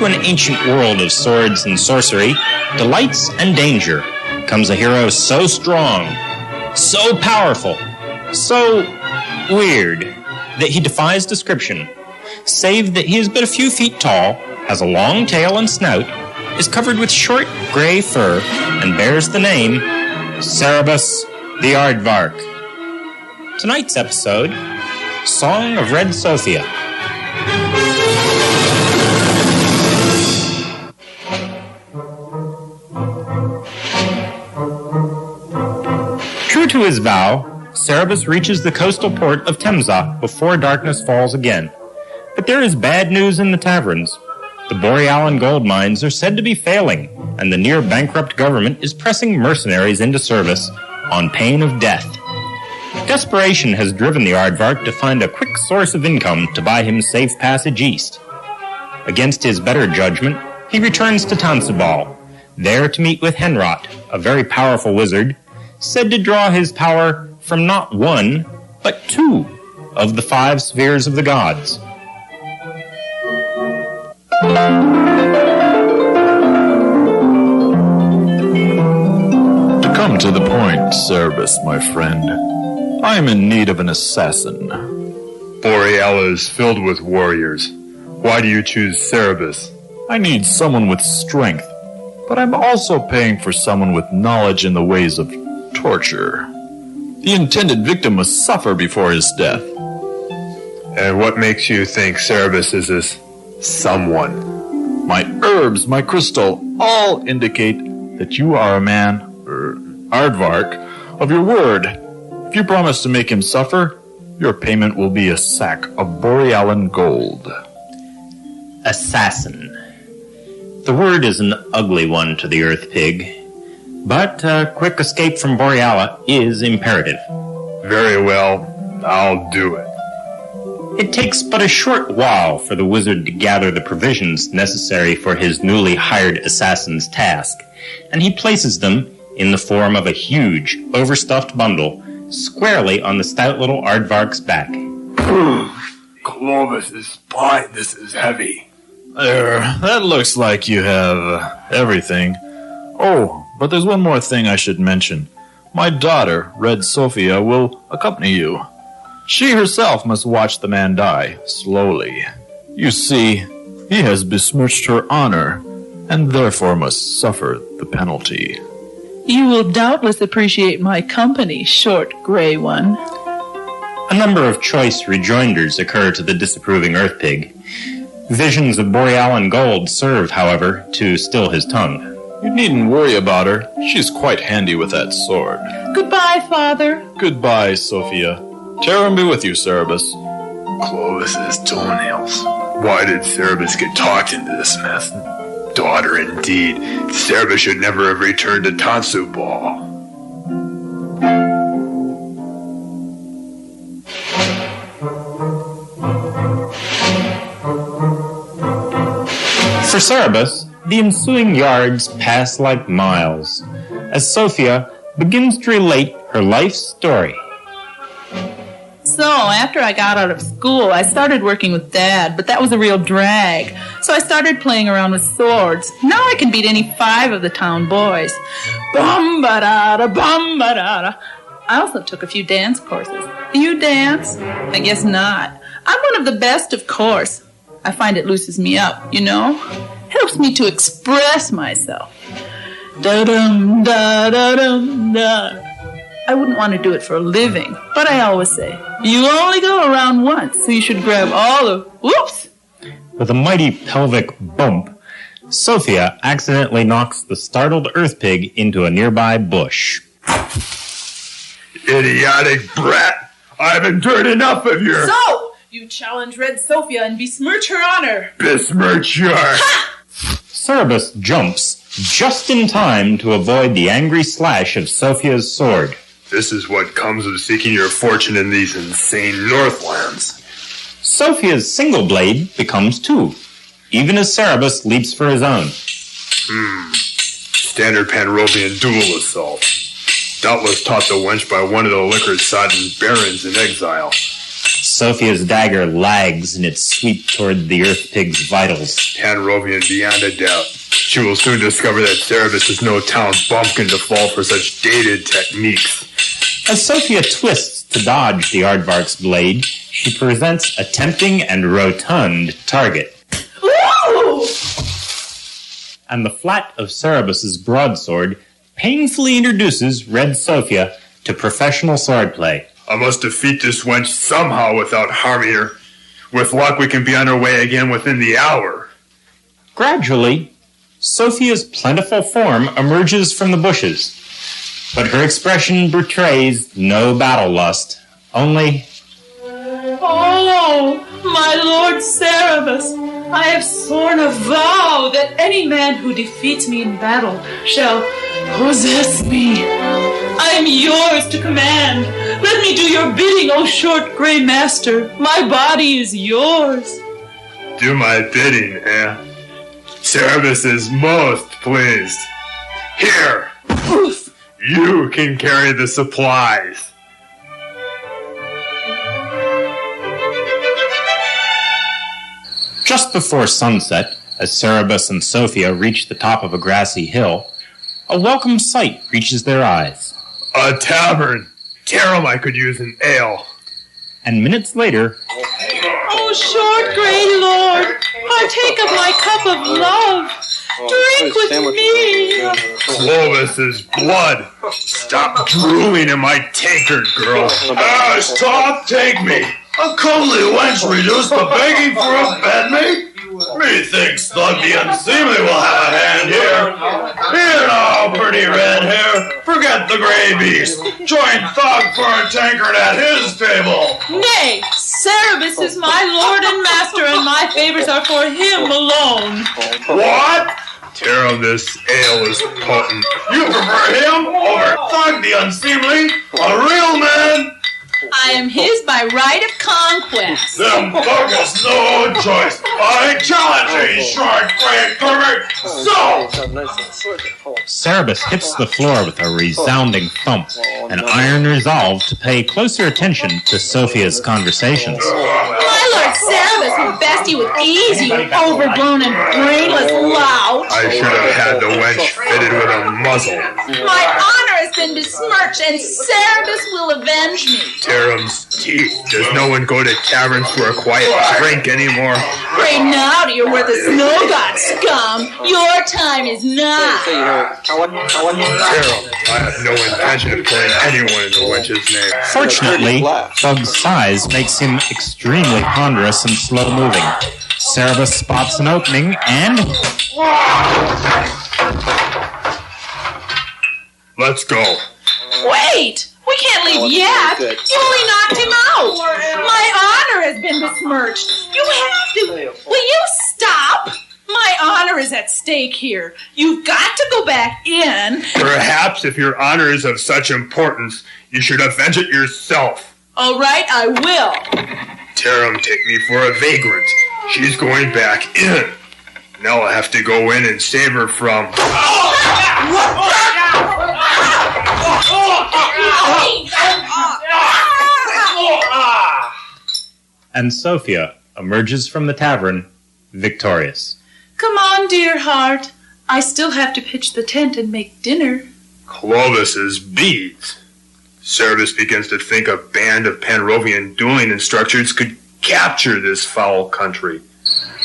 Into an ancient world of swords and sorcery, delights and danger, comes a hero so strong, so powerful, so weird, that he defies description, save that he is but a few feet tall, has a long tail and snout, is covered with short gray fur, and bears the name Cerebus The Aardvark. Tonight's episode, Song of Red Sophia. True to his vow, Cerebus reaches the coastal port of Temza before darkness falls again. But there is bad news in the taverns. The Borealan gold mines are said to be failing, and the near-bankrupt government is pressing mercenaries into service on pain of death. Desperation has driven the Aardvark to find a quick source of income to buy him safe passage east. Against his better judgment, he returns to Tansubal, there to meet with Henrot, a very powerful wizard, said to draw his power from not one, but two of the 5 spheres of the gods. To come to the point, Cerebus, my friend, I am in need of an assassin. Boreala is filled with warriors. Why do you choose Cerebus? I need someone with strength, but I'm also paying for someone with knowledge in the ways of torture. The intended victim must suffer before his death. And what makes you think Cerebus is this someone? My herbs, my crystal, all indicate that you are a man, Aardvark, of your word. If you promise to make him suffer, your payment will be a sack of Borealan gold. Assassin. The word is an ugly one to the Earth Pig, but a quick escape from Boreala is imperative. Very well, I'll do it. It takes but a short while for the wizard to gather the provisions necessary for his newly hired assassin's task, and he places them in the form of a huge, overstuffed bundle squarely on the stout little Aardvark's back. Clovis's spine, this is heavy. There, that looks like you have everything. Oh, but there's one more thing I should mention. My daughter, Red Sophia, will accompany you. She herself must watch the man die, slowly. You see, he has besmirched her honor, and therefore must suffer the penalty. You will doubtless appreciate my company, short gray one. A number of choice rejoinders occur to the disapproving Earth Pig. Visions of Borealan gold serve, however, to still his tongue. You needn't worry about her. She's quite handy with that sword. Goodbye, Father. Goodbye, Sophia. Terror be with you, Cerebus. Clovis's toenails. Why did Cerebus get talked into this mess? Daughter, indeed. Cerebus should never have returned to Tansubal. For Cerebus, the ensuing yards pass like miles, as Sophia begins to relate her life story. So, after I got out of school, I started working with Dad, but that was a real drag. So I started playing around with swords. Now I can beat any 5 of the town boys. Bum-ba-da-da, bum-ba-da-da. I also took a few dance courses. Do you dance? I guess not. I'm one of the best, of course. I find it loosens me up, you know? Helps me to express myself. Da-dum, da-da-dum, da. I wouldn't want to do it for a living, but I always say, you only go around once, so you should grab all of... Whoops! With a mighty pelvic bump, Sophia accidentally knocks the startled Earth Pig into a nearby bush. Idiotic brat! I haven't heard enough of your... So, you challenge Red Sophia and besmirch her honor. Besmirch your... Cerebus jumps just in time to avoid the angry slash of Sophia's sword. This is what comes of seeking your fortune in these insane Northlands. Sophia's single blade becomes 2, even as Cerebus leaps for his own. Standard Panrovian dual assault. Doubtless taught the wench by one of the liquor-sodden barons in exile. Sophia's dagger lags in its sweep toward the Earth Pig's vitals. Panrovian beyond a doubt. She will soon discover that Cerebus is no town bumpkin to fall for such dated techniques. As Sophia twists to dodge the aardvark's blade, she presents a tempting and rotund target. Ooh! And the flat of Cerebus's broadsword painfully introduces Red Sophia to professional swordplay. I must defeat this wench somehow without harming her. With luck, we can be on our way again within the hour. Gradually, Sophia's plentiful form emerges from the bushes, but her expression betrays no battle lust, only... Oh, my lord Cerebus, I have sworn a vow that any man who defeats me in battle shall possess me. I am yours to command. Let me do your bidding, O short gray master. My body is yours. Do my bidding, eh? Cerebus is most pleased. Here! Oof. You can carry the supplies. Just before sunset, as Cerebus and Sophia reach the top of a grassy hill, a welcome sight reaches their eyes. A tavern. Tarum, I could use an ale. And minutes later, Oh, short gray lord, partake of my cup of love. Drink with me. Clovis's blood. Stop drooling in my tankard, girl. Stop, take me. A comely wench reduced to begging for a bedmate? Methinks Thug the Unseemly will have a hand here. Here now, pretty red hair. Forget the gray beast. Join Thug for a tankard at his table. Nay, Cerebus is my lord and master, and my favors are for him alone. What? Tarum, this ale is potent. You prefer him over Thug the Unseemly? A real man? I am his by right of conquest. Them Thug has no choice. I challenge you, short gray pervert. So! Cerebus hits the floor with a resounding thump, an iron resolve to pay closer attention to Sophia's conversations. My lord Cerebus will best you with ease, you overblown and brainless lout. I should have had the wench fitted with a muzzle. My honor has been besmirched, and Cerebus will avenge me. Tarum's teeth. Does no one go to taverns for a quiet drink anymore? Pray now to your worthless snow god scum. Your time is not. Tarum, I have no intention of killing anyone in the wench's name. Fortunately, Thug's size makes him extremely ponderous and slow-moving. Cerebus spots an opening and... Let's go. Wait! We can't leave yet. You only knocked him out. My honor has been besmirched. You have to. Will you stop? My honor is at stake here. You've got to go back in. Perhaps if your honor is of such importance, you should avenge it yourself. All right, I will. Tarum, take me for a vagrant. She's going back in. Now I have to go in and save her from... And Sophia emerges from the tavern, victorious. Come on, dear heart. I still have to pitch the tent and make dinner. Clovis's beads. Cerebus begins to think a band of Panrovian dueling instructors could capture this foul country.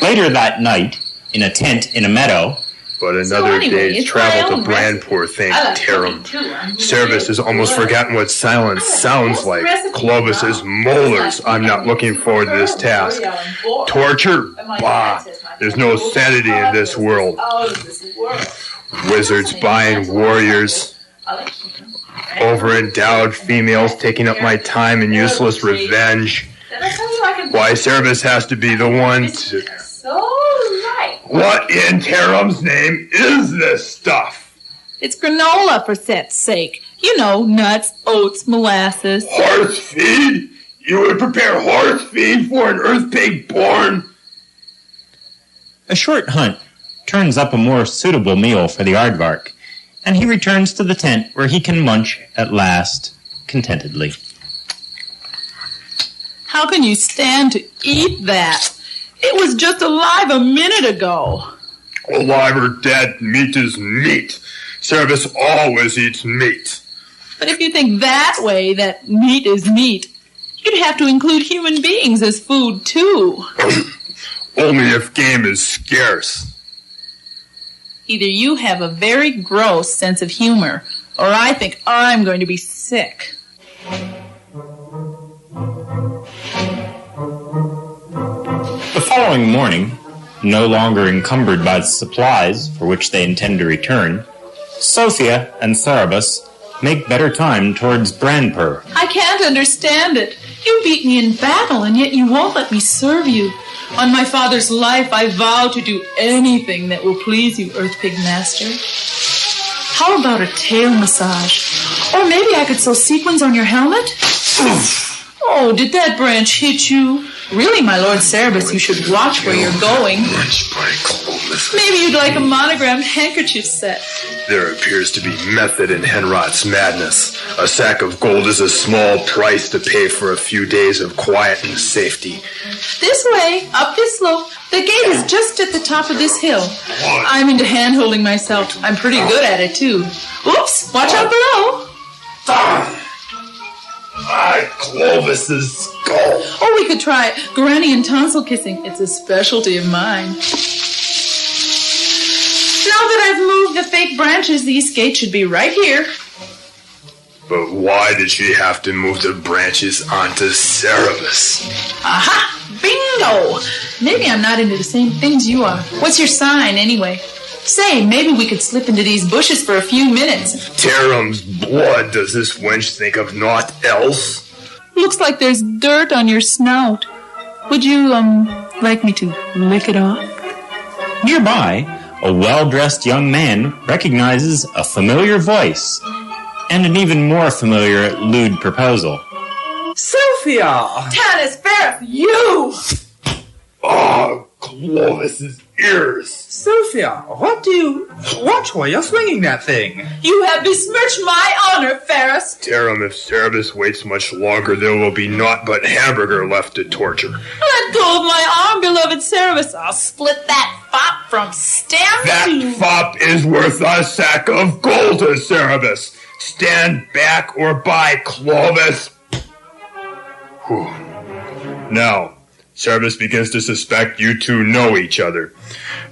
Later that night, in a tent in a meadow, But another day's travel to Brandpur, thank Tarum. Cerebus has almost forgotten what silence sounds like. Clovis's molars. I'm not looking forward to this task. Torture? Bah. There's no sanity in this world. Wizards buying warriors. Over-endowed females taking up my time in useless revenge. Why Cerebus has to be the one to... What in Tarum's name is this stuff? It's granola, for set's sake. You know, nuts, oats, molasses. Horse feed? You would prepare horse feed for an earth pig born? a short hunt turns up a more suitable meal for the aardvark, and he returns to the tent where he can munch at last contentedly. How can you stand to eat that? It was just alive a minute ago. Alive or dead, meat is meat. Cerebus always eats meat. But if you think that way, that meat is meat, you'd have to include human beings as food, too. Only if game is scarce. Either you have a very gross sense of humor, or I think I'm going to be sick. The following morning, no longer encumbered by the supplies for which they intend to return, Sophia and Cerebus make better time towards Brandpur. I can't understand it. You beat me in battle, and yet you won't let me serve you. On my father's life, I vow to do anything that will please you, Earth Pig Master. How about a tail massage? Or maybe I could sew sequins on your helmet? Oh, did that branch hit you? Really, my Lord Cerebus, you should watch where you're going. Maybe you'd like a monogrammed handkerchief set. There appears to be method in Henrot's madness. A sack of gold is a small price to pay for a few days of quiet and safety. This way, up this slope. The gate is just at the top of this hill. I'm into hand-holding myself. I'm pretty good at it, too. Oops, watch out below. Clovis's skull. Or we could try granny and tonsil kissing. It's a specialty of mine. Now that I've moved the fake branches, these gates should be right here. But why did she have to move the branches onto Cerebus? Aha! Bingo! Maybe I'm not into the same things you are. What's your sign, anyway? Say, maybe we could slip into these bushes for a few minutes. Terum's blood, does this wench think of naught else? Looks like there's dirt on your snout. Would you, like me to lick it off? Nearby, a well-dressed young man recognizes a familiar voice and an even more familiar lewd proposal. Sophia! Tanis Ferris, you! Oh, Clovis's ears. Sophia, watch while you're swinging that thing. You have besmirched my honor, Ferris. Terum, if Cerebus waits much longer, there will be naught but hamburger left to torture. Let go of my arm, beloved Cerebus. I'll split that fop from stem That to... fop is worth a sack of gold to Cerebus. Stand back or by, Clovis. Whew. Now, Cerebus begins to suspect you two know each other.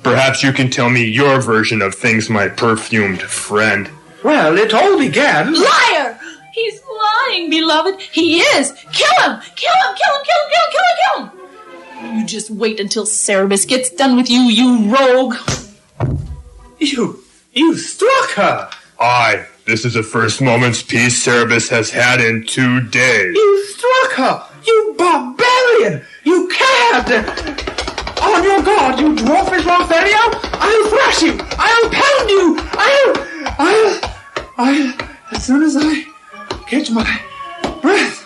Perhaps you can tell me your version of things, my perfumed friend. Well, it all began... Liar! He's lying, beloved. He is. Kill him! Kill him! Kill him! Kill him! Kill him! Kill him! Kill him! You just wait until Cerebus gets done with you, you rogue. You struck her. Aye, this is the first moment's peace Cerebus has had in 2 days. You struck her. You barbarian. You cad. On your guard, you dwarfish Lothario. I'll thrash you. I'll pound you. I'll... As soon as I catch my breath,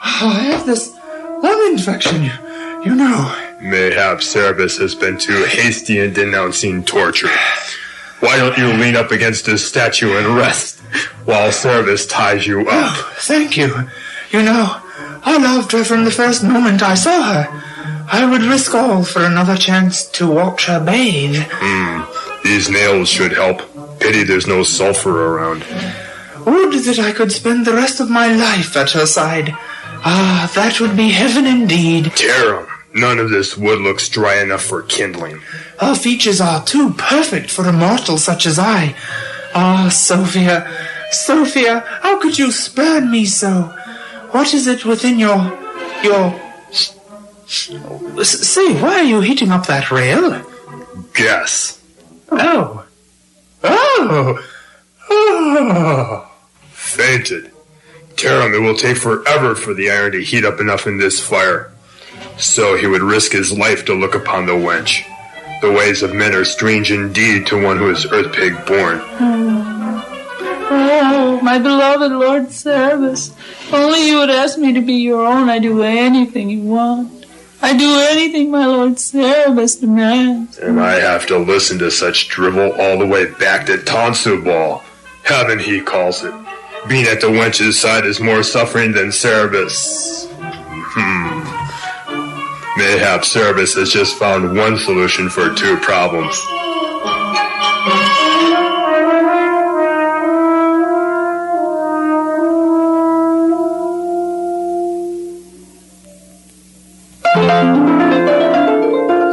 I have this lung infection, you know. Mayhap Cerebus has been too hasty in denouncing torture. Why don't you lean up against his statue and rest while Cerebus ties you up? Oh, thank you. You know, I loved her from the first moment I saw her. I would risk all for another chance to watch her bathe. These nails should help. Pity there's no sulfur around. Would that I could spend the rest of my life at her side. Ah, that would be heaven indeed. Terum, none of this wood looks dry enough for kindling. Her features are too perfect for a mortal such as I. Ah, Sophia, how could you spurn me so? What is it within your... Say, why are you heating up that rail? Guess. Oh. Fainted. Terum, it will take forever for the iron to heat up enough in this fire. So he would risk his life to look upon the wench. The ways of men are strange indeed to one who is earth pig born. Oh, my beloved Lord Cerebus. Only you would ask me to be your own. I'd do anything you want. I'd do anything my Lord Cerebus demands. And I have to listen to such drivel all the way back to Tonsu Ball. Heaven, he calls it. Being at the wench's side is more suffering than Cerebus. Mayhap Cerebus has just found one solution for two problems.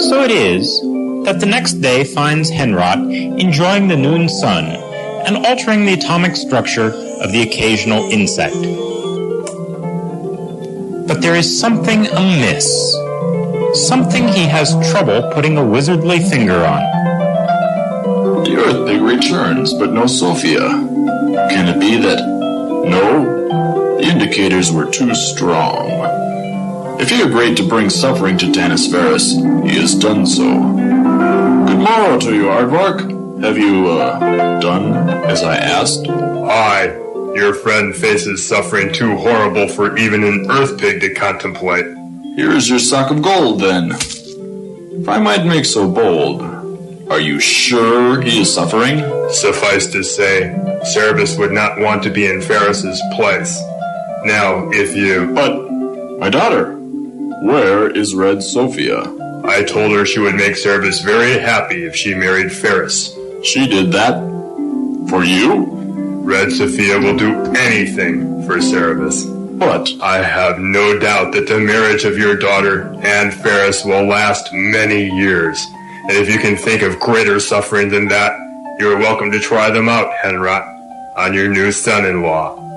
So it is that the next day finds Henrot enjoying the noon sun and altering the atomic structure of the occasional insect. But there is something amiss. Something he has trouble putting a wizardly finger on. The Earth Pig returns, but no Sophia. Can it be that... No? The indicators were too strong. If he agreed to bring suffering to Tanis Ferris, he has done so. Good morrow to you, Aardvark. Have you, done as I asked? Aye, your friend faces suffering too horrible for even an Earth Pig to contemplate. Here is your sock of gold, then. If I might make so bold, are you sure he is suffering? Suffice to say, Cerebus would not want to be in Ferris's place. Now, if you... But, my daughter, where is Red Sophia? I told her she would make Cerebus very happy if she married Ferris. She did that for you? Red Sophia will do anything for Cerebus. But I have no doubt that the marriage of your daughter and Ferris will last many years. And if you can think of greater suffering than that, you are welcome to try them out, Henrot, on your new son-in-law.